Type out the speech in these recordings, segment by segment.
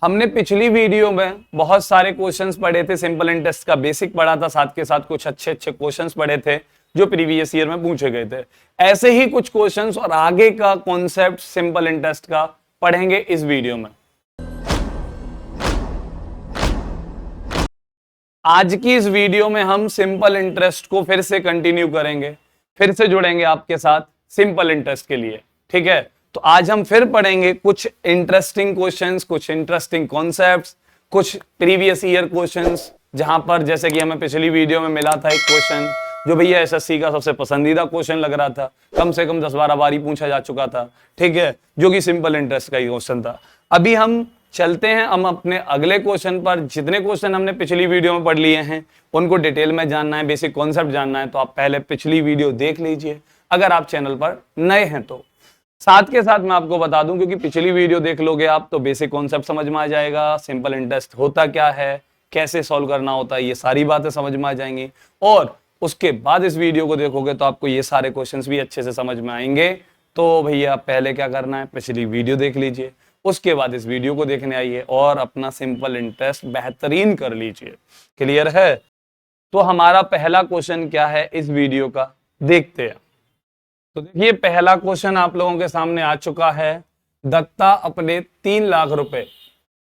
हमने पिछली वीडियो में बहुत सारे क्वेश्चंस पढ़े थे, सिंपल इंटरेस्ट का बेसिक पढ़ा था, साथ के साथ कुछ अच्छे अच्छे क्वेश्चंस पढ़े थे जो प्रीवियस ईयर में पूछे गए थे। ऐसे ही कुछ क्वेश्चंस और आगे का कॉन्सेप्ट सिंपल इंटरेस्ट का पढ़ेंगे इस वीडियो में। आज की इस वीडियो में हम सिंपल इंटरेस्ट को फिर से कंटिन्यू करेंगे, फिर से जुड़ेंगे आपके साथ सिंपल इंटरेस्ट के लिए। ठीक है, तो आज हम फिर पढ़ेंगे कुछ इंटरेस्टिंग क्वेश्चंस, कुछ इंटरेस्टिंग कॉन्सेप्ट्स, कुछ प्रीवियस ईयर क्वेश्चंस, जहां पर जैसे कि हमें पिछली वीडियो में मिला था एक क्वेश्चन जो भैया एसएससी का सबसे पसंदीदा क्वेश्चन लग रहा था, कम से कम 10-12 बार ही पूछा जा चुका था। ठीक है, जो कि सिंपल इंटरेस्ट का ही क्वेश्चन था। अभी हम चलते हैं हम अपने अगले क्वेश्चन पर। जितने क्वेश्चन हमने पिछली वीडियो में पढ़ लिए हैं उनको डिटेल में जानना है, बेसिक कॉन्सेप्ट जानना है, तो आप पहले पिछली वीडियो देख लीजिए अगर आप चैनल पर नए हैं तो। साथ के साथ मैं आपको बता दूं, क्योंकि पिछली वीडियो देख लोगे आप तो बेसिक कॉन्सेप्ट समझ में आ जाएगा, सिंपल इंटरेस्ट होता क्या है, कैसे सॉल्व करना होता है, ये सारी बातें समझ में आ जाएंगी। और उसके बाद इस वीडियो को देखोगे तो आपको ये सारे क्वेश्चंस भी अच्छे से समझ में आएंगे। तो भैया पहले क्या करना है, पिछली वीडियो देख लीजिए, उसके बाद इस वीडियो को देखने आइए और अपना सिंपल इंटरेस्ट बेहतरीन कर लीजिए। क्लियर है? तो हमारा पहला क्वेश्चन क्या है इस वीडियो का, देखते हैं। तो देखिए पहला क्वेश्चन आप लोगों के सामने आ चुका है। दत्ता अपने 3 लाख रुपए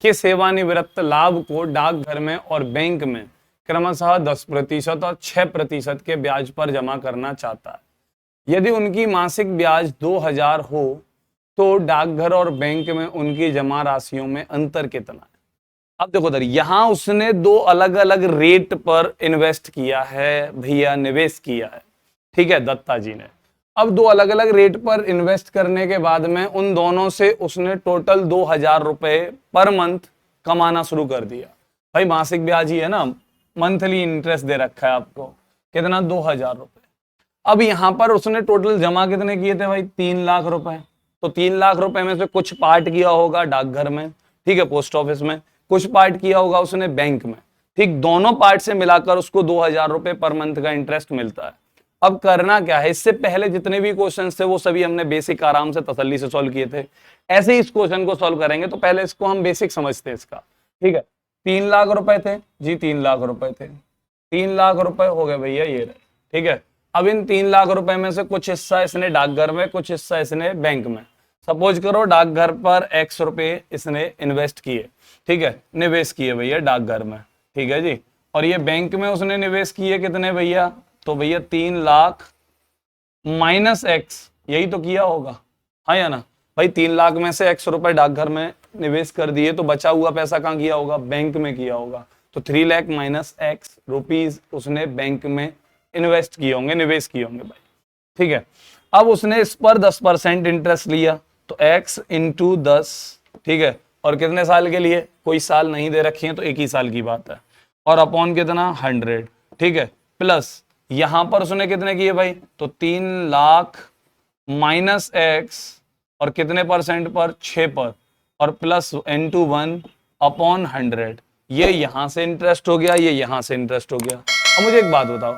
के सेवानिवृत्त लाभ को डाकघर में और बैंक में क्रमशः 10% और 6% के ब्याज पर जमा करना चाहता है। यदि उनकी मासिक ब्याज 2000 हो तो डाकघर और बैंक में उनकी जमा राशियों में अंतर कितना है? अब देखो दर, यहां उसने 2 अलग अलग रेट पर इन्वेस्ट किया है भैया, निवेश किया है। ठीक है, दत्ता जी ने अब 2 अलग अलग रेट पर इन्वेस्ट करने के बाद में उन दोनों से उसने टोटल 2000 रुपए पर मंथ कमाना शुरू कर दिया। भाई मासिक ब्याज ही है ना, मंथली इंटरेस्ट दे रखा है आपको, कितना? 2000 रुपए। अब यहां पर उसने टोटल जमा कितने किए थे भाई? 3 लाख रुपए। तो 3 लाख रुपए में से कुछ पार्ट किया होगा डाकघर में, ठीक है, पोस्ट ऑफिस में, कुछ पार्ट किया होगा उसने बैंक में। ठीक, दोनों पार्ट से मिलाकर उसको 2000 रुपए पर मंथ का इंटरेस्ट मिलता है। अब करना क्या है, इससे पहले जितने भी क्वेश्चन थे वो सभी हमने बेसिक आराम से तसल्ली से सॉल्व किए थे। ऐसे ही इस क्वेश्चन को सॉल्व करेंगे, तो पहले इसको हम बेसिक समझते हैं इसका। ठीक है, 3 लाख रुपए थे जी, 3 लाख रुपए थे, 3 लाख रुपए हो गए भैया ये रहे। ठीक है, अब इन 3 लाख रुपए में से कुछ हिस्सा इसने डाकघर में, कुछ हिस्सा इसने बैंक में। सपोज करो डाकघर पर X रुपए इसने इन्वेस्ट किए, ठीक है, निवेश किए भैया डाकघर में। ठीक है जी, और ये बैंक में उसने निवेश किए कितने भैया? तो भैया 3 लाख माइनस X, यही तो किया होगा, हाँ या ना भाई? 3 लाख में से X रुपए डाकघर में निवेश कर दिए तो बचा हुआ पैसा कहाँ किया होगा? बैंक में किया होगा। तो 3 लाख माइनस X रुपीज उसने बैंक में इन्वेस्ट किए होंगे, निवेश किए होंगे भाई। ठीक है, अब उसने इस पर 10% इंटरेस्ट लिया, तो X इंटू 10, ठीक है, और कितने साल के लिए? कोई साल नहीं दे रखी है तो एक ही साल की बात है, और अपॉन कितना? 100। ठीक है, प्लस यहां पर उसने कितने किए भाई? तो 3 लाख माइनस X और कितने परसेंट पर? 6 पर, और प्लस इंटू 1 अपॉन 100। ये यहां से इंटरेस्ट हो गया, ये यहां से इंटरेस्ट हो गया। अब मुझे एक बात बताओ,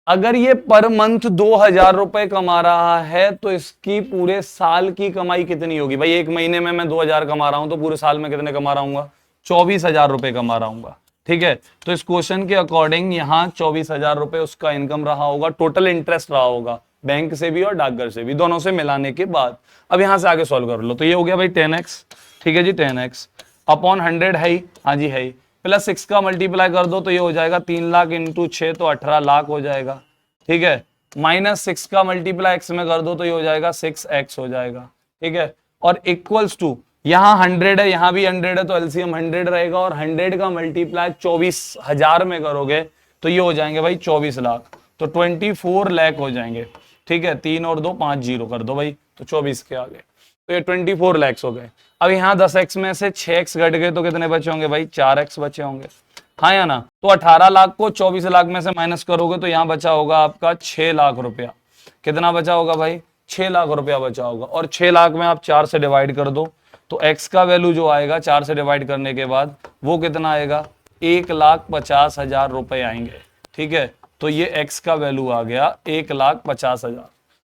अगर ये पर मंथ 2000 रुपए कमा रहा है तो इसकी पूरे साल की कमाई कितनी होगी भाई? एक महीने में मैं 2000 कमा रहा हूं तो पूरे साल में कितने कमा रहा हूँ? 24,000 रुपए कमा रहा हूँ। ठीक है, तो इस क्वेश्चन के अकॉर्डिंग यहाँ 24,000 रुपए उसका इनकम रहा होगा, टोटल इंटरेस्ट रहा होगा, बैंक से भी और डाकघर से भी, दोनों से मिलाने के बाद। अब यहाँ से आगे सॉल्व कर लो, तो ये हो गया भाई 10x। ठीक है जी, 10x अपॉन 100 है ही, हाँ जी है ही, प्लस 6 का मल्टीप्लाई कर दो तो ये हो जाएगा 3 लाख इंटू 6 तो 18 लाख हो जाएगा। ठीक है, माइनस 6 का मल्टीप्लाई x में कर दो तो ये हो जाएगा 6x हो जाएगा। ठीक है, और इक्वल्स टू यहाँ 100 है, यहाँ भी 100 है, तो एलसीएम 100 रहेगा, और 100 का मल्टीप्लाई 24,000 में करोगे तो ये हो जाएंगे भाई 24 लाख, तो 24 लाख हो जाएंगे। ठीक है, 3 और 2 5 जीरो कर दो भाई, तो 24 के आगे, तो ये 24 लाख हो गए। अब यहाँ 10x में से 6x घट गए तो कितने बचे होंगे भाई? 4x बचे होंगे, हाँ या ना? तो 18 लाख को 24 लाख में से माइनस करोगे तो यहाँ बचा होगा आपका 6 लाख रुपया। कितना बचा होगा भाई? 6 लाख रुपया बचा होगा, और 6 लाख में आप 4 से डिवाइड कर दो तो x का वैल्यू जो आएगा 4 से डिवाइड करने के बाद वो कितना आएगा? 1,50,000 रुपए आएंगे। ठीक है, तो ये x का वैल्यू आ गया 1,50,000।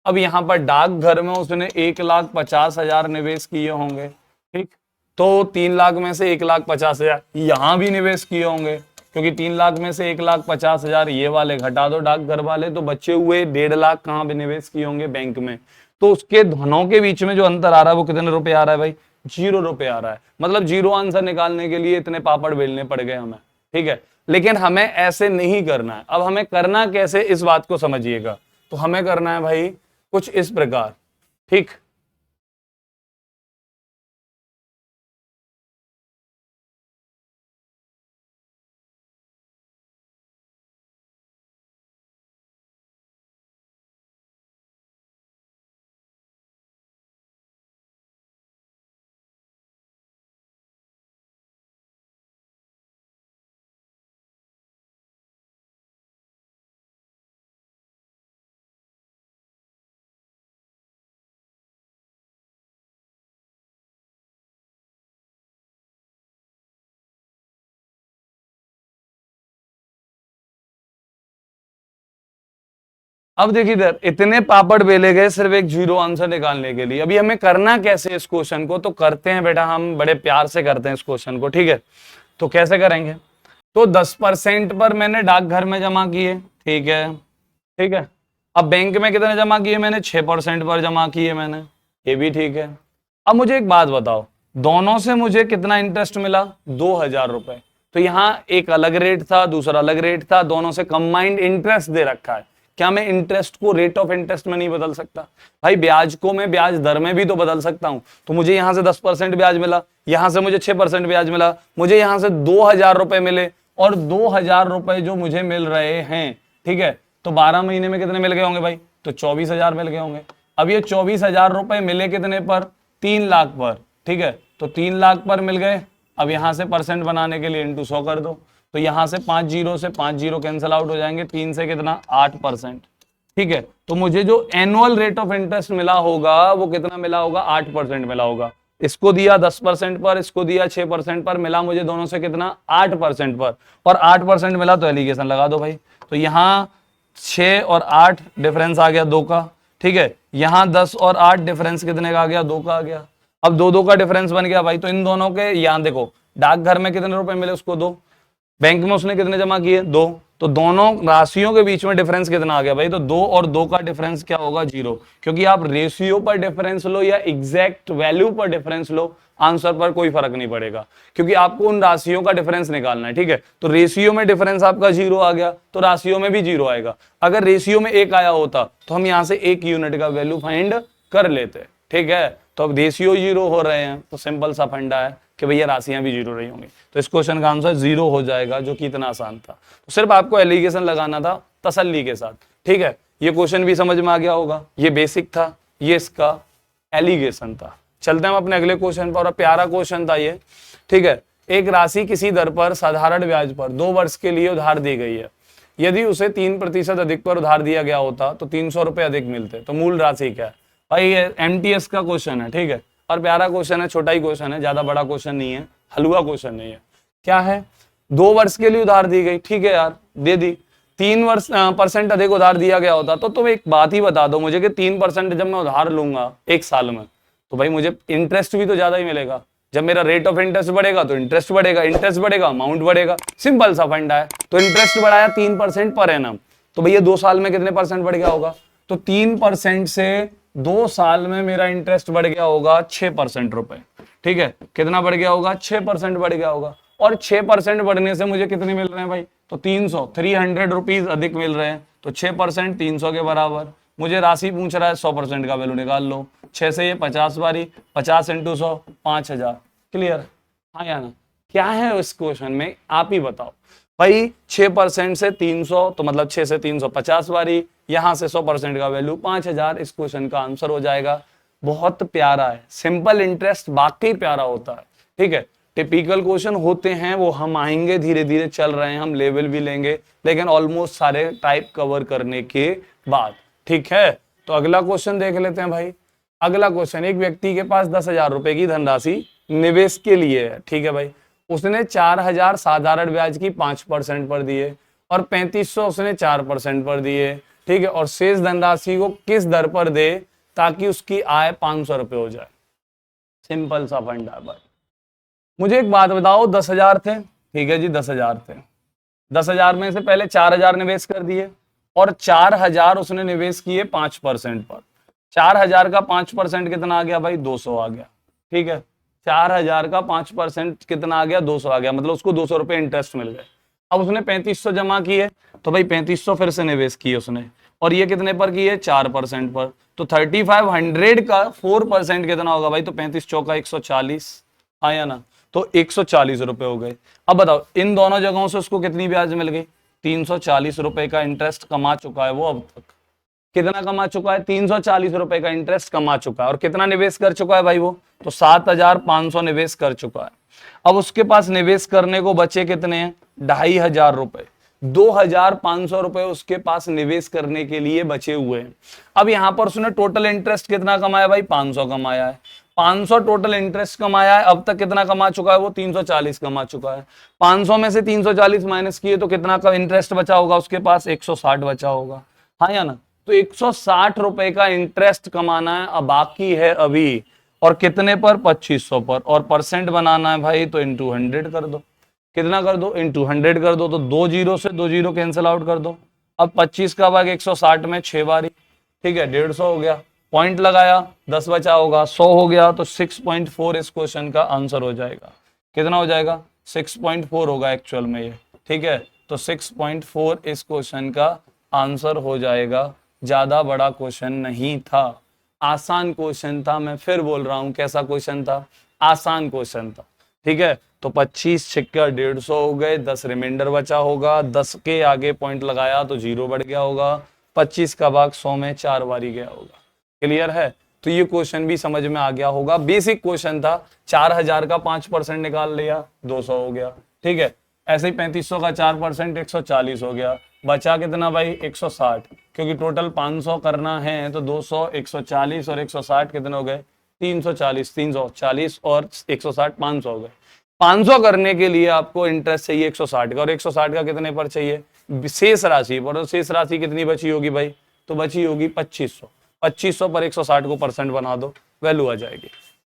अब यहाँ पर डाकघर में उसने 1,50,000 निवेश किए होंगे, ठीक, तो 3 लाख में से 1,50,000 यहां भी निवेश किए होंगे, क्योंकि 3 लाख में से 1,50,000 ये वाले घटा दो डाकघर वाले, तो बचे हुए 1.5 लाख कहां भी निवेश किए होंगे? बैंक में। तो उसके धनों के बीच में जो अंतर आ रहा है वो कितने रुपए आ रहा है भाई? 0 रुपए आ रहा है। मतलब 0 आंसर निकालने के लिए इतने पापड़ बेलने पड़ गए हमें, ठीक है। लेकिन हमें ऐसे नहीं करना है। अब हमें करना कैसे, इस बात को समझिएगा। तो हमें करना है भाई कुछ इस प्रकार, ठीक। अब देखिए इधर इतने पापड़ बेले गए सिर्फ एक 0 आंसर निकालने के लिए। अभी हमें करना कैसे इस क्वेश्चन को? तो करते हैं बेटा, हम बड़े प्यार से करते हैं इस क्वेश्चन को, ठीक है। तो कैसे करेंगे? तो 10% पर मैंने डाकघर में जमा किए, ठीक है, ठीक है। अब बैंक में कितने जमा किए मैंने? 6% पर जमा किए मैंने, ये भी ठीक है। अब मुझे एक बात बताओ, दोनों से मुझे कितना इंटरेस्ट मिला? 2,000 रुपए। तो यहां एक अलग रेट था, दूसरा अलग रेट था, दोनों से कंबाइंड इंटरेस्ट दे रखा है। क्या मैं इंटरेस्ट को रेट ऑफ इंटरेस्ट में नहीं बदल सकता? भाई ब्याज को मैं ब्याज दर में भी तो बदल सकता हूं। तो मुझे यहां से 10% ब्याज मिला, यहां से मुझे 6% ब्याज मिला, मुझे यहां से 2,000 रुपए मिले, और 2,000 रुपए जो मुझे मिल रहे हैं, ठीक है, तो 12 महीने में कितने मिल गए होंगे भाई? तो 24,000 मिल गए होंगे। अब ये 24,000 रुपए मिले कितने पर? 3 लाख पर, ठीक है। तो 3 लाख पर मिल गए। अब यहां से परसेंट बनाने के लिए इंटू 100 कर दो। तो यहां से 5 जीरो से 5 जीरो कैंसिल आउट हो जाएंगे, 3 से कितना? 8%, ठीक है। तो मुझे जो एनुअल रेट ऑफ इंटरेस्ट मिला होगा वो कितना मिला होगा? 8% मिला होगा। इसको दिया 10% पर, इसको दिया 6% पर, मिला मुझे दोनों से कितना? 8% पर। और 8% मिला तो एलिगेशन लगा दो भाई। तो यहाँ 6 और 8 डिफरेंस आ गया 2 का, ठीक है। यहाँ 10 और 8 डिफरेंस कितने का आ गया? 2 का आ गया। अब 2 2 का डिफरेंस बन गया भाई। तो इन दोनों के यहाँ देखो, डाकघर में कितने रुपए मिले उसको? 2। बैंक में उसने कितने जमा किए? 2। तो दोनों राशियों के बीच में डिफरेंस कितना आ गया भाई? तो 2 और 2 का डिफरेंस क्या होगा? 0। क्योंकि आप रेशियो पर डिफरेंस लो या एग्जैक्ट वैल्यू पर डिफरेंस लो, आंसर पर कोई फर्क नहीं पड़ेगा, क्योंकि आपको उन राशियों का डिफरेंस निकालना है, ठीक है। तो रेशियो में डिफरेंस आपका 0 आ गया, तो राशियों में भी 0 आएगा। अगर रेशियो में 1 आया होता तो हम यहां से 1 यूनिट का वैल्यू फाइंड कर लेते, ठीक है। तो अब रेशियो 0 हो रहे हैं, तो सिंपल सा फंडा है कि भैया राशियां भी 0 रही होंगी। तो इस क्वेश्चन का आंसर 0 हो जाएगा, जो कि इतना आसान था। तो सिर्फ आपको एलिगेशन लगाना था तसल्ली के साथ, ठीक है। ये क्वेश्चन भी समझ में आ गया होगा, ये बेसिक था, ये इसका एलिगेशन था। चलते हैं हम अपने अगले क्वेश्चन पर, और प्यारा क्वेश्चन था ये, ठीक है। एक राशि किसी दर पर साधारण ब्याज पर 2 वर्ष के लिए उधार दी गई है। यदि उसे 3% अधिक पर उधार दिया गया होता तो 300 रुपए अधिक मिलते। तो मूल राशि क्या है भाई? ये MTS का क्वेश्चन है, ठीक है। और प्यारा क्वेश्चन है, छोटा ही क्वेश्चन है, ज्यादा बड़ा क्वेश्चन नहीं है, हलवा क्वेश्चन नहीं है। क्या है? 2 वर्ष के लिए उधार दी गई, ठीक है यार, दे दी। 3% अधिक उधार दिया गया होता तो तुम एक बात ही बता दो मुझे कि 3% जब मैं उधार लूंगा 1 साल में, तो भाई मुझे इंटरेस्ट भी तो ज्यादा ही मिलेगा। जब मेरा रेट ऑफ इंटरेस्ट बढ़ेगा तो इंटरेस्ट बढ़ेगा, इंटरेस्ट बढ़ेगा अमाउंट बढ़ेगा, सिंपल सा फंडा है। तो इंटरेस्ट बढ़ाया 3% पर एनम, तो भैया 2 साल में कितने परसेंट बढ़ गया होगा? तो 3% से 2 साल में मेरा इंटरेस्ट बढ़ गया होगा 6% रुपए, ठीक है। कितना बढ़ गया होगा? 6% बढ़ गया होगा। और 6% बढ़ने से मुझे कितने मिल रहे हैं भाई? तो 300 रुपीज अधिक मिल रहे हैं। तो 6% 300 के बराबर। मुझे राशि पूछ रहा है, 100% का वैल्यू निकाल लो। 6 से ये 50 बारी, 50 इंटू 100, 5,000। क्लियर? हाँ या ना? क्या है उस क्वेश्चन में, आप ही बताओ भाई। 6% से 300, तो मतलब 6 से 300 50 बारी, यहां से 100% का वैल्यू 5,000। इस क्वेश्चन का आंसर हो जाएगा। बहुत प्यारा है, सिंपल इंटरेस्ट वाकई प्यारा होता है, ठीक है। टिपिकल क्वेश्चन होते हैं वो हम आएंगे, धीरे धीरे चल रहे हैं, हम लेवल भी लेंगे, लेकिन ऑलमोस्ट सारे टाइप कवर करने के बाद, ठीक है। तो अगला क्वेश्चन देख लेते हैं भाई। अगला क्वेश्चन, एक व्यक्ति के पास 10,000 रुपए की धनराशि निवेश के लिए है, ठीक है भाई। उसने 4,000 साधारण ब्याज की 5% पर दिए, और 3,500 उसने 4% पर दिए, ठीक है। और शेष धनराशि को किस दर पर दे ताकि उसकी आय 500 रुपए हो जाए? सिंपल सा फंडा है भाई, मुझे एक बात बताओ, 10,000 थे, ठीक है जी, 10,000 थे, 10,000 में से पहले 4,000 निवेश कर दिए और 4,000 उसने निवेश किए 5% पर। 4,000 का 5% कितना आ गया भाई? 200 आ गया, ठीक है। 4,000 का 5% कितना आ गया? 200 आ गया, मतलब उसको 200 रुपए इंटरेस्ट मिल गए। अब उसने 3500 जमा किए, तो भाई 3500 फिर से निवेश किए उसने, और ये कितने पर किए? 4% पर। तो 3500 का 4% कितना होगा भाई? तो 35 चौका 140, आया ना? तो 140 रुपए हो गए। अब बताओ, इन दोनों जगहों से उसको कितनी ब्याज मिल गई? 340 रुपए का इंटरेस्ट कमा चुका है वो अब तक। कितना कमा चुका है? 340 रुपए का इंटरेस्ट कमा चुका है। और कितना निवेश कर चुका है भाई वो? तो 7,500 निवेश कर चुका है। अब उसके पास निवेश करने को बचे कितने हैं? 2,500 रुपए। 2,500 रुपए उसके पास निवेश करने के लिए बचे हुए हैं। अब यहां पर उसने टोटल इंटरेस्ट कितना कमाया भाई? 500 कमाया है। 500 टोटल इंटरेस्ट कमाया है। अब तक कितना कमा चुका है वो? 340 कमा चुका है। 500 में से 340 माइनस किए तो कितना का इंटरेस्ट बचा होगा उसके पास? 160 बचा होगा, हाँ या ना? तो 160 रुपए का इंटरेस्ट कमाना है, अब बाकी है अभी, और कितने पर? 2500 पर। और परसेंट बनाना है भाई, तो इंटू 100 कर दो। कितना कर दो? इंटू 100 कर दो। तो 2 जीरो से 2 जीरो कैंसिल आउट कर दो। अब 25 का भाग 160 में 6 बारी, ठीक है, 150 हो गया। पॉइंट लगाया, 10 बचा होगा, 100 हो गया। तो 6.4 इस क्वेश्चन का आंसर हो जाएगा। कितना हो जाएगा? 6.4 होगा एक्चुअल में ये, ठीक है। तो 6.4 इस क्वेश्चन का आंसर हो जाएगा। ज्यादा बड़ा क्वेश्चन नहीं था, आसान क्वेश्चन था। मैं फिर बोल रहा हूं, कैसा क्वेश्चन था? आसान क्वेश्चन था, ठीक है। तो 25 छिक्का 150 हो गए, 10 रिमाइंडर बचा होगा, 10 के आगे पॉइंट लगाया तो 0 बढ़ गया होगा। 25 का भाग 100 में 4 बारी गया होगा। क्लियर है? तो ये क्वेश्चन भी समझ में आ गया होगा। बेसिक क्वेश्चन था। 4,000 का 5% निकाल लिया, 200 हो गया, ठीक है। ऐसे ही 3500 का 4% 140 हो गया। बचा कितना भाई? 160, क्योंकि टोटल 500 करना है तो 200, 140 और 160 कितने हो गए? 340, 340 और 160 500 हो गए। 500 करने के लिए आपको इंटरेस्ट चाहिए 160 का, और 160 का कितने पर चाहिए? शेष राशि पर। और शेष राशि कितनी बची होगी भाई? तो बची होगी 2500। 2500 पर 160 को परसेंट बना दो, वैल्यू आ जाएगी।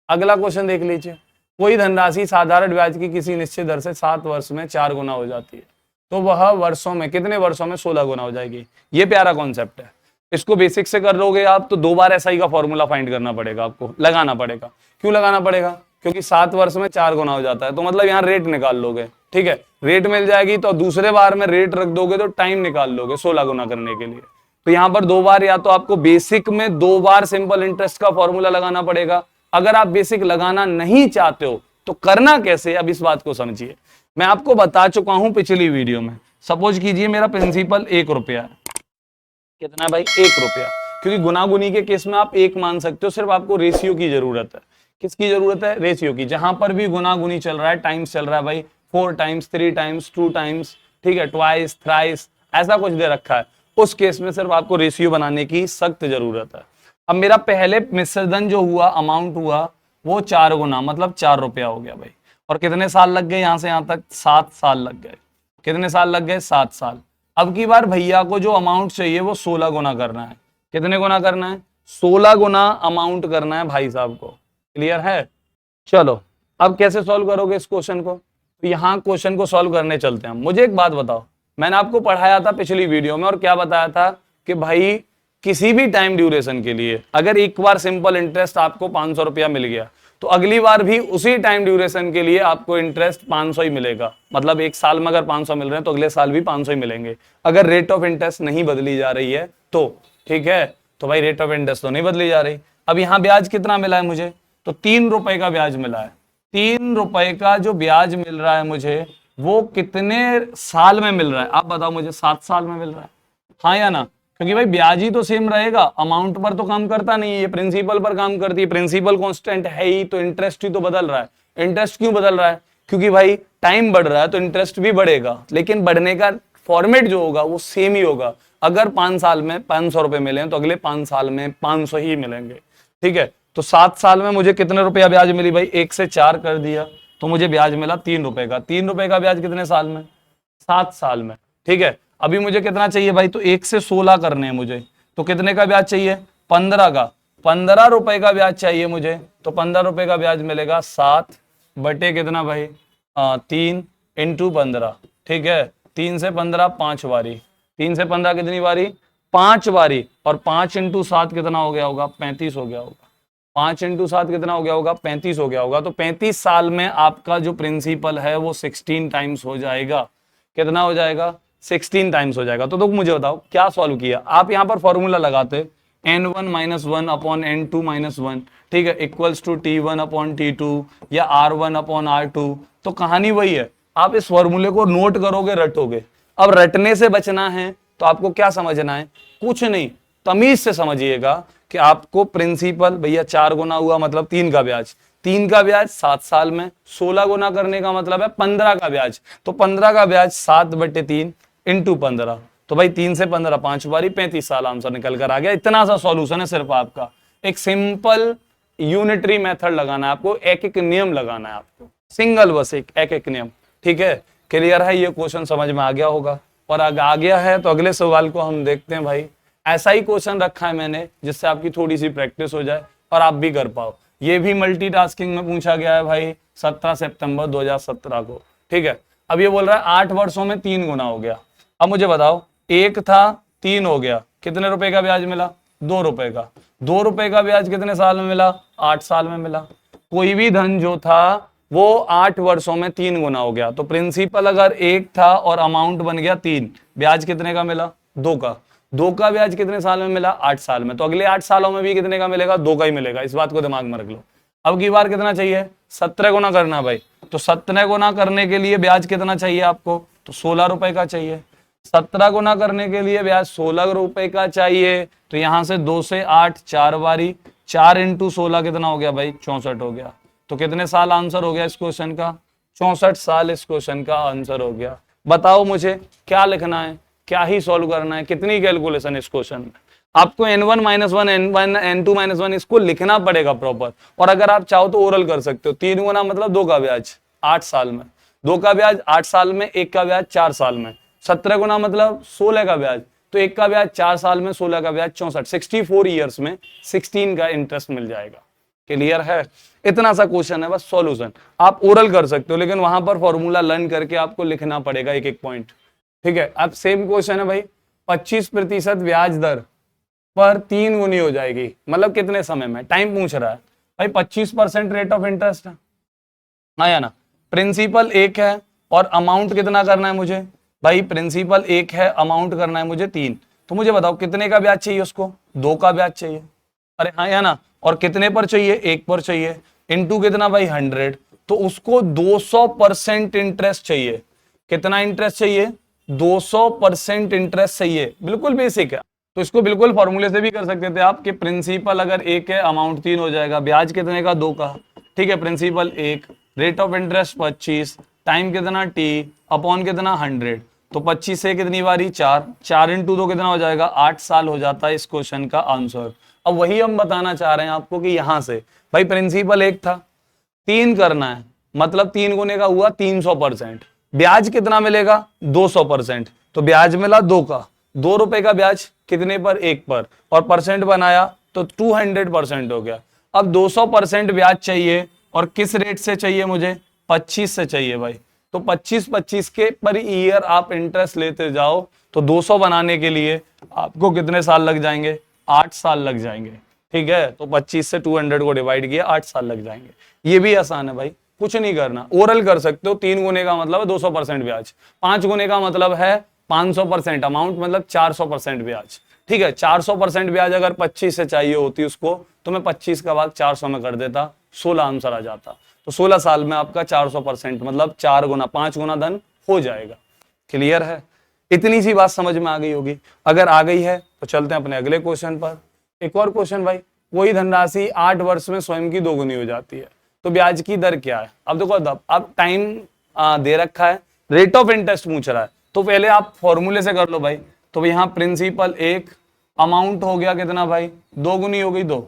अगला क्वेश्चन देख लीजिए। कोई धनराशि साधारण ब्याज की किसी निश्चित दर से 7 वर्ष में 4 गुना हो जाती है, तो वह वर्षों में कितने वर्षों में 16 गुना हो जाएगी। ये प्यारा कॉन्सेप्ट है। इसको बेसिक से कर लोगे आप तो 2 बार एसआई का फॉर्मूला फाइंड करना पड़ेगा, आपको लगाना पड़ेगा। क्यों लगाना पड़ेगा? क्योंकि 7 वर्ष में 4 गुना हो जाता है, तो मतलब यहाँ रेट निकाल लोगे, ठीक है। रेट मिल जाएगी तो दूसरे बार में रेट रख दोगे तो टाइम निकाल लोगे 16 गुना करने के लिए। तो यहाँ पर 2 बार, या तो आपको बेसिक में 2 बार सिंपल इंटरेस्ट का फॉर्मूला लगाना पड़ेगा। अगर आप बेसिक लगाना नहीं चाहते हो तो करना कैसे, अब इस बात को समझिए। मैं आपको बता चुका हूं पिछली वीडियो में। सपोज कीजिए मेरा प्रिंसिपल 1 रुपया है। कितना है भाई? 1 रुपया। क्योंकि गुनागुनी के केस में आप 1 मान सकते हो, सिर्फ आपको रेशियो की जरूरत है। किसकी जरूरत है? रेशियो की। जहां पर भी गुनागुनी चल रहा है, टाइम्स चल रहा है भाई, 4 टाइम्स, 3 टाइम्स, 2 टाइम्स, ठीक है, ट्वाइस, थ्राइस, ऐसा कुछ दे रखा है, उस केस में सिर्फ आपको रेशियो बनाने की सख्त जरूरत है। अब मेरा पहले मिश्रधन जो हुआ, अमाउंट हुआ, वो 4 गुना, मतलब 4 रुपया हो गया भाई। और कितने साल लग गए यहां से यहां तक? 7 साल लग गए। कितने साल लग गए? 7 साल। अब की बार भैया को जो अमाउंट चाहिए वो 16 गुना करना है। कितने गुना करना है? 16 गुना अमाउंट करना है भाई साहब को। क्लियर है? चलो, अब कैसे सॉल्व करोगे इस क्वेश्चन को? तो यहां क्वेश्चन को सॉल्व करने चलते हैं। मुझे एक बात बताओ, मैंने आपको पढ़ाया था पिछली वीडियो में, और क्या बताया था कि भाई किसी भी टाइम ड्यूरेशन के लिए अगर एक बार सिंपल इंटरेस्ट आपको 500 रुपया मिल गया, तो अगली बार भी उसी टाइम ड्यूरेशन के लिए आपको इंटरेस्ट 500 ही मिलेगा। मतलब एक साल में अगर 500 मिल रहे हैं तो अगले साल भी 500 ही मिलेंगे, अगर रेट ऑफ इंटरेस्ट नहीं बदली जा रही है तो। ठीक है, तो भाई रेट ऑफ इंटरेस्ट तो नहीं बदली जा रही। अब यहाँ ब्याज कितना मिला है मुझे? तो 3 रुपए का ब्याज मिला है। 3 रुपए का जो ब्याज मिल रहा है मुझे, वो कितने साल में मिल रहा है? आप बताओ मुझे। 7 साल में मिल रहा है, हाँ या ना? क्योंकि भाई ब्याज ही तो सेम रहेगा, अमाउंट पर तो काम करता नहीं है, ये प्रिंसिपल पर काम करती है। प्रिंसिपल कांस्टेंट है ही, तो इंटरेस्ट ही तो बदल रहा है। इंटरेस्ट क्यों बदल रहा है? क्योंकि भाई टाइम बढ़ रहा है तो इंटरेस्ट भी बढ़ेगा, लेकिन बढ़ने का फॉर्मेट जो होगा वो सेम ही होगा। अगर 5 साल में 500 रुपए मिले तो अगले 5 साल में 500 ही मिलेंगे। ठीक है, तो 7 साल में मुझे कितने रुपया ब्याज मिली भाई? 1 से 4 कर दिया तो मुझे ब्याज मिला 3 रुपए का। 3 रुपए का ब्याज कितने साल में? 7 साल में। ठीक है, अभी मुझे कितना चाहिए भाई? तो 1 से 16 करने हैं मुझे, तो कितने का ब्याज चाहिए? 15 का। 15 रुपए का ब्याज चाहिए मुझे, तो 15 रुपए का ब्याज मिलेगा 7 बटे कितना भाई 3 इंटू 15, ठीक है। 3 से 15 5 बारी, 3 से 15 कितनी बारी 5 बारी, और 5 इंटू 7 कितना हो गया होगा 35 हो गया होगा। 5 इंटू 7 कितना हो गया होगा 35 हो गया होगा। तो 35 साल में आपका जो प्रिंसिपल है वो 16 टाइम्स हो जाएगा। कितना हो जाएगा 16 टाइम्स हो जाएगा। तो मुझे बताओ क्या सॉल्व किया। आप यहाँ पर फॉर्मूला लगाते n1 minus 1 upon n2 minus 1, ठीक है, equals to t1 upon t2 या r1 अपॉन r2। तो कहानी वही है, आप इस फॉर्मूले को नोट करोगे, रटोगे। अब रटने से बचना है तो आपको क्या समझना है, कुछ नहीं, तमीज से समझिएगा कि आपको प्रिंसिपल भैया 4 गुना हुआ मतलब 3 का ब्याज, 3 का ब्याज 7 साल में, 16 गुना करने का मतलब है 15 का ब्याज। तो 15 का ब्याज 7/3 इंटू 15, तो भाई 3 से 15 5 बारी 35 साल आंसर निकल कर आ गया। इतना सा सॉल्यूशन है सिर्फ आपका। एक सिंपल यूनिटरी मेथड लगाना है आपको, एक एक नियम लगाना है आपको, सिंगल बस एक एक नियम, ठीक है। क्लियर है, ये क्वेश्चन समझ में आ गया होगा। और अगर आ गया है तो अगले सवाल को हम देखते हैं। भाई ऐसा ही क्वेश्चन रखा है मैंने जिससे आपकी थोड़ी सी प्रैक्टिस हो जाए और आप भी कर पाओ। ये भी मल्टीटास्किंग में पूछा गया है भाई 17 सितंबर 2017 को, ठीक है। अब ये बोल रहा है 8 वर्षों में 3 गुना हो गया। अब मुझे बताओ, 1 था 3 हो गया, कितने रुपए का ब्याज मिला 2 रुपए का। 2 रुपए का ब्याज कितने साल में मिला 8 साल में मिला। कोई भी धन जो था वो 8 वर्षों में 3 गुना हो गया। तो प्रिंसिपल अगर 1 था और अमाउंट बन गया 3, ब्याज कितने का मिला 2 का। 2 का ब्याज कितने साल में मिला 8 साल में। तो अगले 8 सालों में भी कितने का मिलेगा 2 का ही मिलेगा। इस बात को दिमाग में रख लो। अब की बार कितना चाहिए 17 गुना करना भाई। तो 17 गुना करने के लिए ब्याज कितना चाहिए आपको, तो 16 रुपए का चाहिए। 17 गुना करने के लिए ब्याज 16 रुपए का चाहिए। तो यहां से 2 से 8 4 बारी, 4 इंटू 16 कितना हो गया भाई 64 हो गया। तो कितने साल आंसर हो गया इस क्वेश्चन का 64 साल इस क्वेश्चन का आंसर हो गया। बताओ मुझे क्या लिखना है, क्या ही सॉल्व करना है, कितनी कैलकुलेशन इस क्वेश्चन में। आपको n1 minus 1 n1 n2 minus 1 इसको लिखना पड़ेगा प्रॉपर। और अगर आप चाहो तो ओरल कर सकते हो। 3 गुना मतलब 2 का ब्याज 8 साल में, 2 का ब्याज 8 साल में, 1 का ब्याज 4 साल में। 17 गुना मतलब 16 का ब्याज, तो 1 का ब्याज 4 साल में, 16 का ब्याज 64, 64 ईयर्स में 16 का इंटरेस्ट मिल जाएगा। क्लियर है, इतना सा क्वेश्चन है बस। सॉल्यूशन आप ओरल कर सकते हो, लेकिन वहां पर फॉर्मूला लर्न करके आपको लिखना पड़ेगा एक एक पॉइंट, ठीक है। अब सेम क्वेश्चन है भाई, 25% ब्याज दर पर 3 गुनी हो जाएगी, मतलब कितने समय में, टाइम पूछ रहा है भाई। 25% रेट ऑफ इंटरेस्ट है, हाँ या ना। प्रिंसिपल 1 है और अमाउंट कितना करना है मुझे भाई, प्रिंसिपल 1 है, अमाउंट करना है मुझे 3। तो मुझे बताओ कितने का ब्याज चाहिए उसको, 2 का ब्याज चाहिए, अरे हाँ या ना। और कितने पर चाहिए 1 पर चाहिए, इनटू कितना भाई 100। तो उसको 200% इंटरेस्ट चाहिए। कितना इंटरेस्ट चाहिए 200% इंटरेस्ट चाहिए। बिल्कुल बेसिक है, तो इसको बिल्कुल फॉर्मूले से भी कर सकते थे आप कि प्रिंसिपल अगर 1 है अमाउंट 3 हो जाएगा, ब्याज कितने का 2 का, ठीक है। Principal 1, rate of interest 25, time कितना t अपॉन कितना 100। तो 25 से कितनी बारी 4, 4 इंटू 2 कितना हो जाएगा 8 साल हो जाता है इस क्वेश्चन का आंसर। अब वही हम बताना चाह रहे हैं आपको कि यहां से भाई प्रिंसिपल 1 था, 3 करना है मतलब 3 गुने का हुआ 300%, ब्याज कितना मिलेगा 200%। तो ब्याज मिला 2 का, 2 रुपए का ब्याज कितने पर 1 पर, और परसेंट बनाया तो 200% हो गया। अब 200% ब्याज चाहिए और किस रेट से चाहिए मुझे 25 से चाहिए भाई। तो 25 के पर ईयर आप इंटरेस्ट लेते जाओ। तो 200 बनाने के लिए आपको कितने साल लग जाएंगे 8 साल लग जाएंगे, ठीक है। तो 25 से 200 को डिवाइड किया 8 साल लग जाएंगे। ये भी आसान है भाई, कुछ नहीं करना, ओरल कर सकते हो। 3 गुने का मतलब है 200% ब्याज, 5 गुने का मतलब है 500% अमाउंट, मतलब 400% ब्याज, ठीक है। 400% ब्याज अगर 25 से चाहिए होती उसको, तो मैं 25 का भाग 400 में कर देता, 16 आंसर आ जाता। तो 16 साल में आपका 400% मतलब 4 गुना 5 गुना धन हो जाएगा। क्लियर है, इतनी सी बात समझ में आ गई होगी। अगर आ गई है तो चलते हैं अपने अगले क्वेश्चन पर। एक और क्वेश्चन भाई, वही धनराशि 8 वर्ष में स्वयं की 2 गुनी हो जाती है, तो ब्याज की दर क्या है। अब देखो, अब टाइम दे रखा है, रेट ऑफ इंटरेस्ट पूछ रहा है, तो पहले आप फॉर्मूले से कर लो भाई। तो यहाँ प्रिंसिपल 1, अमाउंट हो गया कितना भाई 2 गुनी हो गई 2,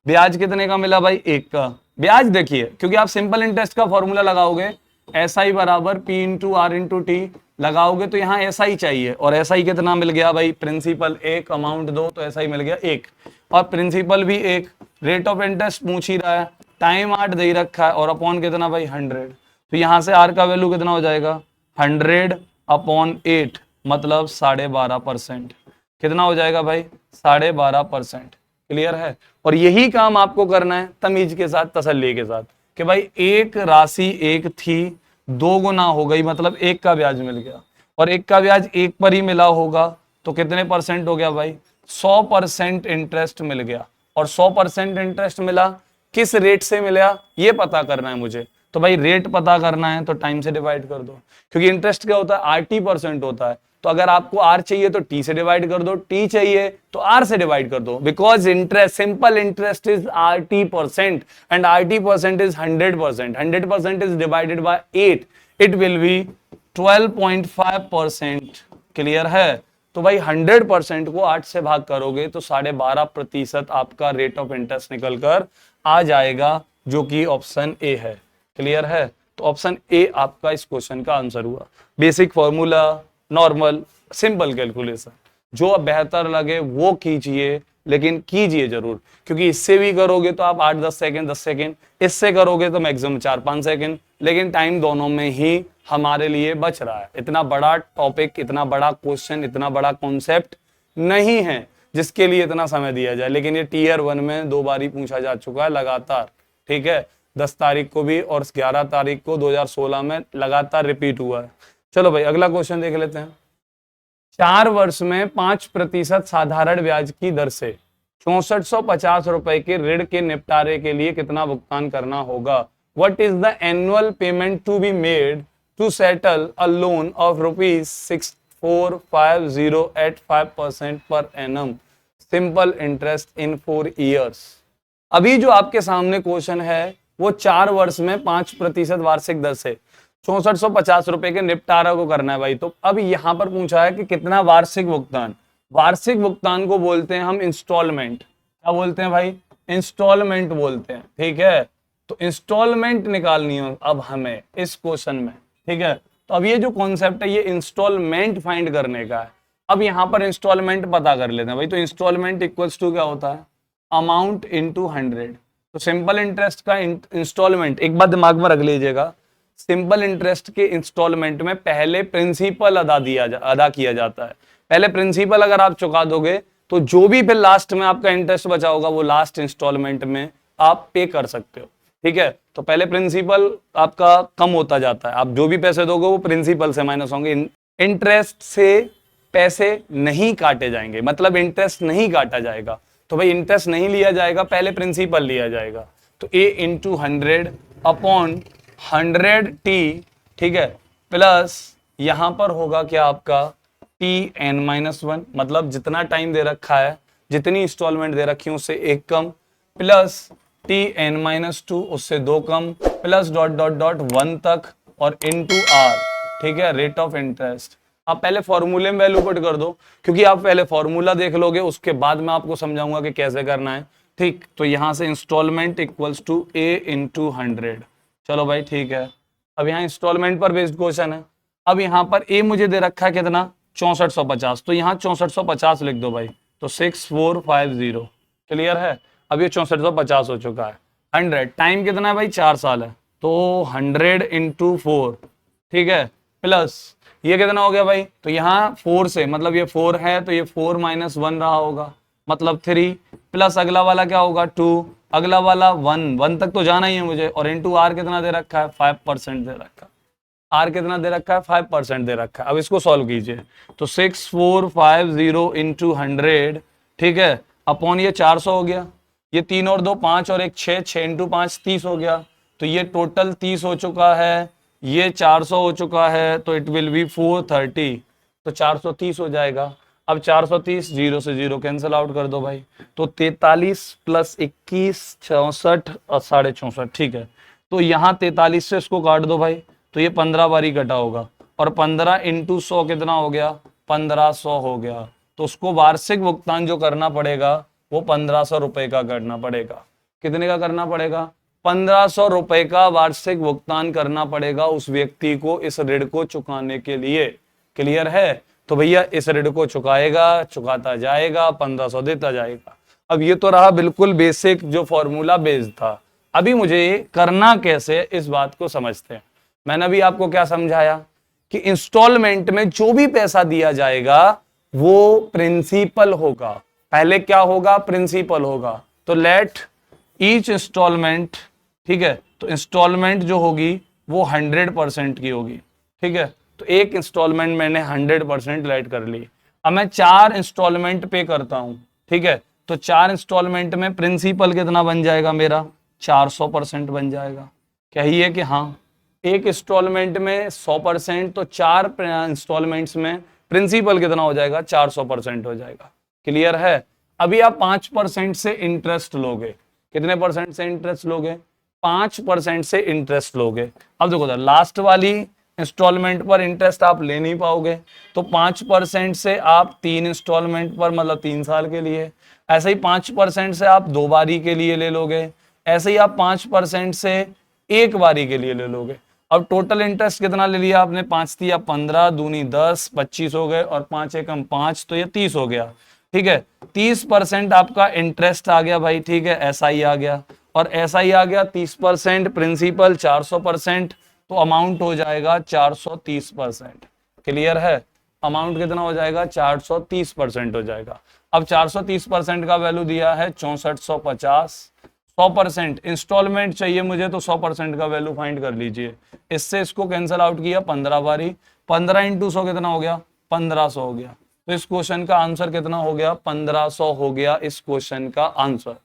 ब्याज कितने का मिला भाई 1 का। ब्याज देखिए, क्योंकि आप सिंपल इंटरेस्ट का फॉर्मूला लगाओगे SI बराबर P into R into T लगाओगे, तो यहाँ SI चाहिए, और SI कितना मिल गया भाई, प्रिंसिपल 1 अमाउंट 2, तो SI मिल गया 1, और प्रिंसिपल भी 1, रेट ऑफ इंटरेस्ट पूछ ही रहा है टाइम 8 दे ही रखा है और अपॉन कितना भाई 100, तो यहां से आर का वैल्यू कितना हो जाएगा 100/8 मतलब 12.5%। कितना हो जाएगा भाई 12.5%। क्लियर है। और यही काम आपको करना है तमीज के साथ, तसल्ली के साथ कि भाई एक राशि एक थी, 2 गुना हो गई मतलब 1 का ब्याज मिल गया, और 1 का ब्याज 1 पर ही मिला होगा तो कितने परसेंट हो गया भाई 100% इंटरेस्ट मिल गया। और 100% इंटरेस्ट मिला, किस रेट से मिला ये पता करना है मुझे। तो भाई रेट पता करना है तो टाइम से डिवाइड कर दो, क्योंकि इंटरेस्ट क्या होता है RT% होता है। तो अगर आपको R चाहिए तो T से डिवाइड कर दो, T चाहिए तो R से डिवाइड कर दो, because interest, simple interest is RT% and RT% is 100%। 100% is divided by 8, it will be 12.5%। Clear है। तो भाई 100% को 8 से भाग करोगे तो 12.5% आपका रेट ऑफ इंटरेस्ट निकल कर आ जाएगा, जो कि ऑप्शन ए है। क्लियर है। तो ऑप्शन ए आपका इस क्वेश्चन का आंसर हुआ। Basic formula, normal, simple calculation, जो अब बेहतर लगे वो कीजिए, लेकिन कीजिए जरूर, क्योंकि इससे भी करोगे तो आप 8-10 सेकंड, 10 सेकंड, इससे करोगे तो मैक्सिमम 4-5 सेकंड, लेकिन टाइम दोनों में ही हमारे लिए बच रहा है। इतना बड़ा टॉपिक, इतना बड़ा क्वेश्चन, इतना बड़ा कॉन्सेप्ट नहीं है जिसके लिए इतना समय दिया जाए, लेकिन ये टीयर 1 में 2 बार ही पूछा जा चुका है लगातार। ठीक है, 10 तारीख को भी और 11 तारीख को 2016 में लगातार रिपीट हुआ है। चलो भाई अगला क्वेश्चन देख लेते हैं। 4 वर्ष में 5% साधारण ब्याज की दर से 6450 रुपए के ऋण के निपटारे के लिए कितना भुगतान करना होगा? What is the annual payment to be made to settle a loan of ₹6450 at 5% per annum simple interest in 4 years? अभी जो आपके सामने क्वेश्चन है वो 4 वर्ष में 5% वार्षिक दर से 6450 रुपए के निपटारा को करना है भाई। तो अब यहां पर पूछा है कि कितना वार्षिक भुगतान। वार्षिक भुगतान को बोलते हैं हम इंस्टॉलमेंट। क्या बोलते हैं भाई? इंस्टॉलमेंट बोलते हैं। ठीक है, तो इंस्टॉलमेंट निकालनी है अब हमें इस क्वेश्चन में। ठीक है, तो अब ये जो कॉन्सेप्ट है ये इंस्टॉलमेंट फाइंड करने का है। अब यहां पर इंस्टॉलमेंट पता कर लेते हैं भाई। तो इंस्टॉलमेंट इक्वल्स टू क्या होता है? Amount into 100। तो सिंपल इंटरेस्ट का इंस्टॉलमेंट एक बार दिमाग में रख लीजिएगा, सिंपल इंटरेस्ट के इंस्टॉलमेंट में पहले प्रिंसिपल अदा किया जाता है। पहले प्रिंसिपल अगर आप चुका दोगे तो जो भी फिर लास्ट में आपका इंटरेस्ट बचा होगा वो लास्ट इंस्टॉलमेंट में आप पे कर सकते हो। ठीक है, तो पहले प्रिंसिपल आपका कम होता जाता है, आप जो भी पैसे दोगे वो प्रिंसिपल से माइनस होंगे। इंटरेस्ट से पैसे नहीं काटे जाएंगे, मतलब इंटरेस्ट नहीं काटा जाएगा। तो भाई इंटरेस्ट नहीं लिया जाएगा, पहले प्रिंसिपल लिया जाएगा। तो a इंटू 100 अपॉन 100t, ठीक है, प्लस यहां पर होगा क्या आपका tn-1, मतलब जितना टाइम दे रखा है, जितनी इंस्टॉलमेंट दे रखी है उससे 1 कम, प्लस tn-2 उससे 2 कम, प्लस डॉट डॉट डॉट 1 तक और इनटू r। ठीक है, रेट ऑफ इंटरेस्ट। आप पहले फॉर्मूले में वैल्यू पुट कर दो, क्योंकि आप पहले फॉर्मूला देख लोगे उसके बाद मैं आपको समझाऊंगा कि कैसे करना है। ठीक, तो यहां से installment equals to a into 100। चलो भाई ठीक है, अब यहाँ इंस्टॉलमेंट पर बेस्ड क्वेश्चन है। अब यहाँ पर a मुझे दे रखा है कितना 6450, तो यहाँ 6450 लिख दो भाई, तो 6450। क्लियर है। अब ये 6450 हो चुका है। 100 टाइम कितना है भाई 4 साल है, तो 100 इंटू 4, ठीक है, प्लस ये कितना हो गया भाई, तो यहाँ 4 से, मतलब ये 4 है तो ये 4 माइनस 1 रहा होगा, मतलब 3, प्लस अगला वाला क्या होगा 2, अगला वाला 1 तक तो जाना ही है मुझे, और इंटू आर कितना दे रखा है 5% दे रखा है। आर कितना दे रखा है 5% दे रखा है। अब इसको सॉल्व कीजिए, तो 6450 इंटू 100, ठीक है, अपॉन ये 400 हो गया, ये 3 और 2 5 और 1 6, 6 इंटू 5 30 हो गया, तो ये टोटल 30 हो चुका है, ये 400 हो चुका है, तो इट विल बी 430, तो 430 हो जाएगा। अब 430 0 से 0 कैंसिल आउट कर दो भाई, तो 43 प्लस 21 64 और 64.5, ठीक है, तो यहाँ 43 से इसको काट दो भाई, तो ये 15 बारी कटा होगा, और 15 इंटू 100 कितना हो गया 1500 हो गया। तो उसको वार्षिक भुगतान जो करना पड़ेगा वो 1500 रुपए का करना पड़ेगा। कितने का करना पड़ेगा? 1500 रुपए का वार्षिक भुगतान करना पड़ेगा उस व्यक्ति को इस ऋण को चुकाने के लिए। क्लियर है। तो भैया इस ऋण को चुकाएगा, चुकाता जाएगा, 1500 देता जाएगा। अब ये तो रहा बिल्कुल बेसिक जो फॉर्मूला बेस्ड था। अभी मुझे करना कैसे इस बात को समझते हैं। मैंने अभी आपको क्या समझाया कि इंस्टॉलमेंट में जो भी पैसा दिया जाएगा वो प्रिंसिपल होगा। पहले क्या होगा? प्रिंसिपल होगा। तो लेट ईच इंस्टॉलमेंट, ठीक है, तो इंस्टॉलमेंट जो होगी वो 100% की होगी। ठीक है, तो एक इंस्टॉलमेंट मैंने 100% लेट कर ली। अब मैं 4 इंस्टॉलमेंट पे करता हूं। ठीक है, तो 4 इंस्टॉलमेंट में प्रिंसिपल कितना बन जाएगा मेरा? 400% बन जाएगा। कहिए कि हाँ। एक इंस्टॉलमेंट में 100%, तो 4 इंस्टॉलमेंट्स में प्रिंसिपल कितना हो जाएगा? 400% हो जाएगा। क्लियर है? अभी आप 5% से इंटरेस्ट लोगे। कितने परसेंट से इंटरेस्ट लोगे? 5% से इंटरेस्ट लोगे। अब देखो लास्ट वाली इंस्टॉलमेंट पर इंटरेस्ट आप ले नहीं पाओगे, तो 5% से आप 3 इंस्टॉलमेंट पर, मतलब 3 साल के लिए। ऐसे ही 5% से आप 2 बारी के लिए ले लोगे। ऐसे ही आप 5% से 1 बारी के लिए ले लोगे। अब टोटल इंटरेस्ट कितना ले लिया आपने? 5 दिया 15, दूनी 10, 25 हो गए, और 5 एकम 5, तो ये 30 हो गया। ठीक है, 30% आपका इंटरेस्ट आ गया भाई। ठीक है, एसआई आ गया, और एसआई आ गया 30%, प्रिंसिपल 400%, तो अमाउंट हो जाएगा 430%। क्लियर है? अमाउंट कितना हो जाएगा? 430% हो जाएगा। अब 430% का वैल्यू दिया है 6450। 100% इंस्टॉलमेंट चाहिए मुझे, तो 100% का वैल्यू फाइंड कर लीजिए। इससे इसको कैंसिल आउट किया 15 बारी। 15 इंटू 100 कितना हो गया? 1500 हो गया। तो इस क्वेश्चन का आंसर कितना हो गया? 1500 हो गया इस क्वेश्चन का आंसर।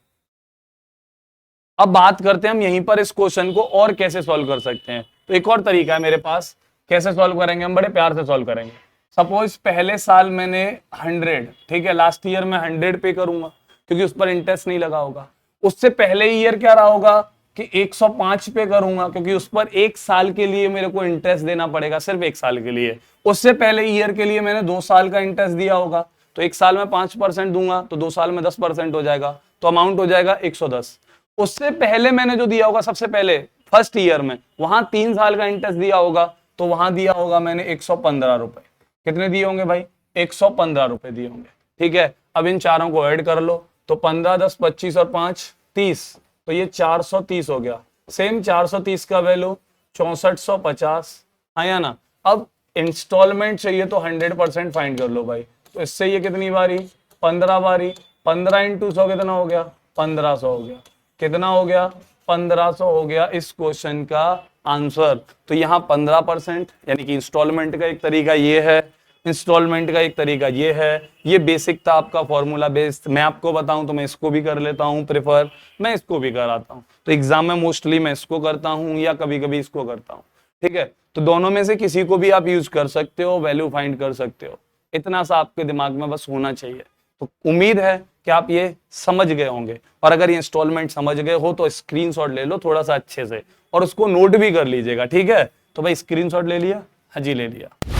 अब बात करते हैं हम यहीं पर इस क्वेश्चन को और कैसे सॉल्व कर सकते हैं। तो एक और तरीका है मेरे पास। कैसे सॉल्व करेंगे? हम बड़े प्यार से सॉल्व करेंगे। सपोज पहले साल मैंने 100, ठीक है, लास्ट ईयर में 100 पे करूंगा क्योंकि उस पर इंटरेस्ट नहीं लगा होगा। उससे पहले ईयर क्या रहा होगा कि 105 पे करूंगा क्योंकि उस पर 1 साल के लिए मेरे को इंटरेस्ट देना पड़ेगा, सिर्फ 1 साल के लिए। उससे पहले ईयर के लिए मैंने 2 साल का इंटरेस्ट दिया होगा, तो 1 साल में 5% दूंगा, तो 2 साल में 10% हो जाएगा, तो अमाउंट हो जाएगा 110। उससे पहले मैंने जो दिया होगा सबसे पहले फर्स्ट ईयर में, वहां 3 साल का इंटरेस्ट दिया होगा, तो वहां दिया होगा मैंने 115 रुपए। कितने दिए होंगे भाई? 115 रुपए दिए होंगे। ठीक है, अब इन चारों को ऐड कर लो, तो 15, 10, 25 और 5, 30, तो ये 430 हो गया। सेम 430 का वैल्यू 6450, हाँ या ना? अब इंस्टॉलमेंट चाहिए तो 100% फाइंड कर लो भाई। तो इससे ये कितनी बारी? 15 बारी। 15 इंटू 100 कितना हो गया? 1500 हो गया। कितना हो गया? 1500 हो गया इस क्वेश्चन का आंसर। तो यहाँ 15%, यानी कि इंस्टॉलमेंट का एक तरीका ये है, इंस्टॉलमेंट का एक तरीका ये है। ये बेसिक था आपका फॉर्मूला बेस्ड। मैं आपको बताऊं तो मैं इसको भी कर लेता हूं प्रेफर, मैं इसको भी कराता हूं। तो एग्जाम में मोस्टली मैं इसको करता हूं या कभी कभी इसको करता हूं। ठीक है, तो दोनों में से किसी को भी आप यूज कर सकते हो, वैल्यू फाइंड कर सकते हो। इतना सा आपके दिमाग में बस होना चाहिए। तो उम्मीद है कि आप ये समझ गए होंगे, और अगर ये इंस्टॉलमेंट समझ गए हो तो स्क्रीनशॉट ले लो थोड़ा सा अच्छे से, और उसको नोट भी कर लीजिएगा। ठीक है, तो भाई स्क्रीनशॉट ले लिया? हाँ जी, ले लिया।